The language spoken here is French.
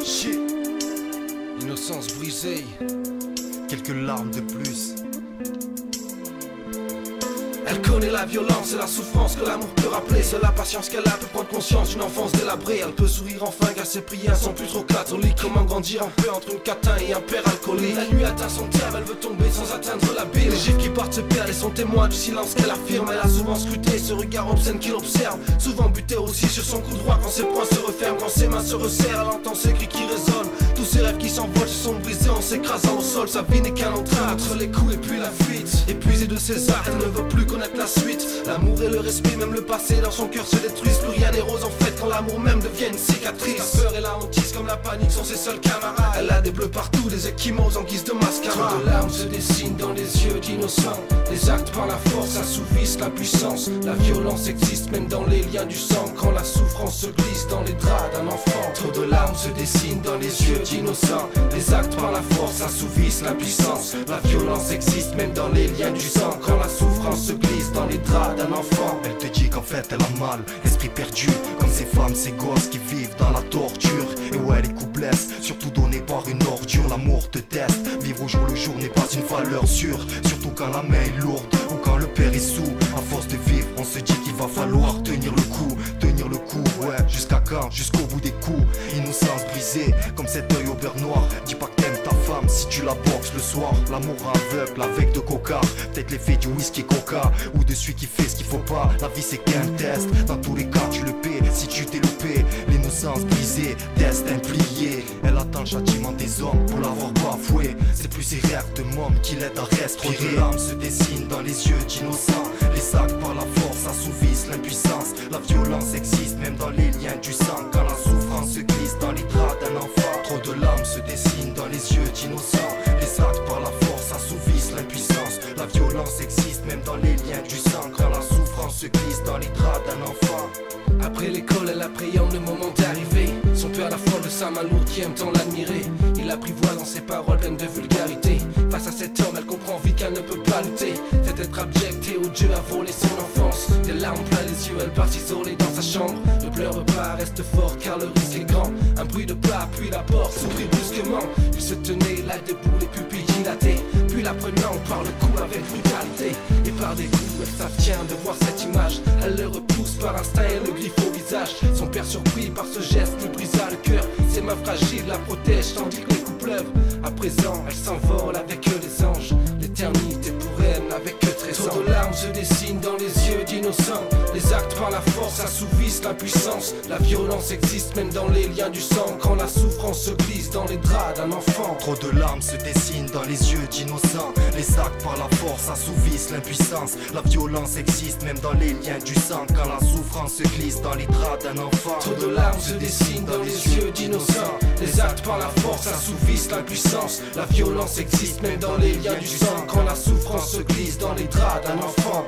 Shit. Innocence brisée. Quelques larmes de plus. Elle connaît la violence et la souffrance que l'amour peut rappeler. C'est la patience qu'elle a pour prendre conscience d'une enfance délabrée. Elle peut sourire enfin car ses prières sont plus trop catholiques. Comment grandir en paix entre une catin et un père alcoolique. La nuit atteint son terme, elle veut tomber sans atteindre l'abîme. Les gifs qui partent se perdent et sont témoins du silence qu'elle affirme. Elle a souvent scruté ce regard obscène qu'il observe. Souvent buté aussi sur son coup droit quand ses poings se referment. Quand ses mains se resserrent, elle entend ses cris qui résonnent. Tous ses rêves qui s'envolent se sont brisés en s'écrasant au sol. Sa vie n'est qu'un entrain entre les coups et puis la fuite. Épuisée de ses actes, elle ne veut plus connaître la suite. L'amour et le respect, même le passé dans son cœur se détruisent. Plus rien n'est rose en fait quand l'amour même devient une cicatrice. La peur et la hantise comme la panique sont ses seuls camarades. Elle a des bleus partout, des échymoses en guise de mascara. Trop de larmes se dessinent dans les yeux d'innocents. Les actes par la force assouvissent la puissance. La violence existe même dans les liens du sang. Quand la souffrance se glisse dans les draps d'un enfant. Trop de larmes se dessinent dans les yeux d'innocents. Les actes par la force assouvissent la puissance. La violence existe même dans les liens du sang. Quand la souffrance se glisse dans les draps d'un enfant. Elle te dit qu'en fait elle a mal, esprit perdu. Comme ces femmes, ces gosses qui vivent dans la torture. Et ouais, les coups blessent, surtout donnés par une ordure. L'amour te teste, vivre au jour le jour n'est pas une valeur sûre. Surtout quand la main est lourde ou quand le père est sous. À force de vivre, on se dit qu'il va falloir tenir le coup. Tenir le coup, ouais, jusqu'à quand? Jusqu'au bout des coups. Innocence brisée, comme cet œil au beurre noir. Dis pas que t'aimes ta femme si tu la boxes le soir. L'amour aveugle avec de coca. Peut-être l'effet du whisky coca ou de celui qui fait ce qu'il faut pas. La vie c'est qu'un test, dans tous les cas tu le paies. Si tu t'es loupé, l'innocence brisée, destin plié. Elle attend le châtiment des hommes pour l'avoir bafoué. C'est plus ses rêves de môme qui l'aident à respirer. Trop de larmes se dessinent dans les yeux d'innocents. Les actes par la force assouvissent l'impuissance. La violence existe même dans les liens du sang. Quand la souffrance se glisse dans les draps d'un enfant. Trop de larmes se dessinent dans les yeux d'innocents. Les actes par la force assouvissent l'impuissance. La violence existe même dans les liens du sang. Quand la souffrance se glisse dans les draps d'un enfant. Après l'école, elle appréhende le moment d'arriver. Son père la folle de sa main lourde qui aime tant l'admirer. Il apprivoise dans ses paroles pleines de vulgarité. Face à cet homme, elle comprend vite qu'elle ne peut pas lutter. Fait être abjecte et odieux à voler son enfance. Des larmes plein les yeux, elle part s'isoler dans sa chambre. Ne pleure pas, reste fort car le risque est grand. Un bruit de pas, puis la porte s'ouvrit brusquement. Il se tenait là debout, les pupilles dilatées. Puis la prenant par le cou avec brutalité. Et par des coups, elle s'abstient de voir cette image. Elle le repousse par instinct et le griffe au visage. Son père surpris par ce geste lui brisa le cœur. Ses mains fragiles la protègent tandis que les coups pleuvent. À présent, elle s'envole avec les anges. L'éternité pour elle n'avait que 13 ans. Trop de larmes se dessinent dans les yeux d'innocents. Les actes par la force assouvissent la puissance. La violence existe même dans les liens du sang. Quand la souffrance se glisse dans les draps d'un enfant. Trop de larmes se dessinent dans les yeux d'innocents. Les actes par la force assouvissent l'impuissance. La violence existe même dans les liens du sang. Quand la souffrance se glisse dans les draps d'un enfant. Trop de larmes se dessinent dans les yeux d'innocents. Les actes par la force assouvissent l'impuissance. La violence existe même dans les liens du sang. Quand la souffrance se glisse dans les draps d'un enfant.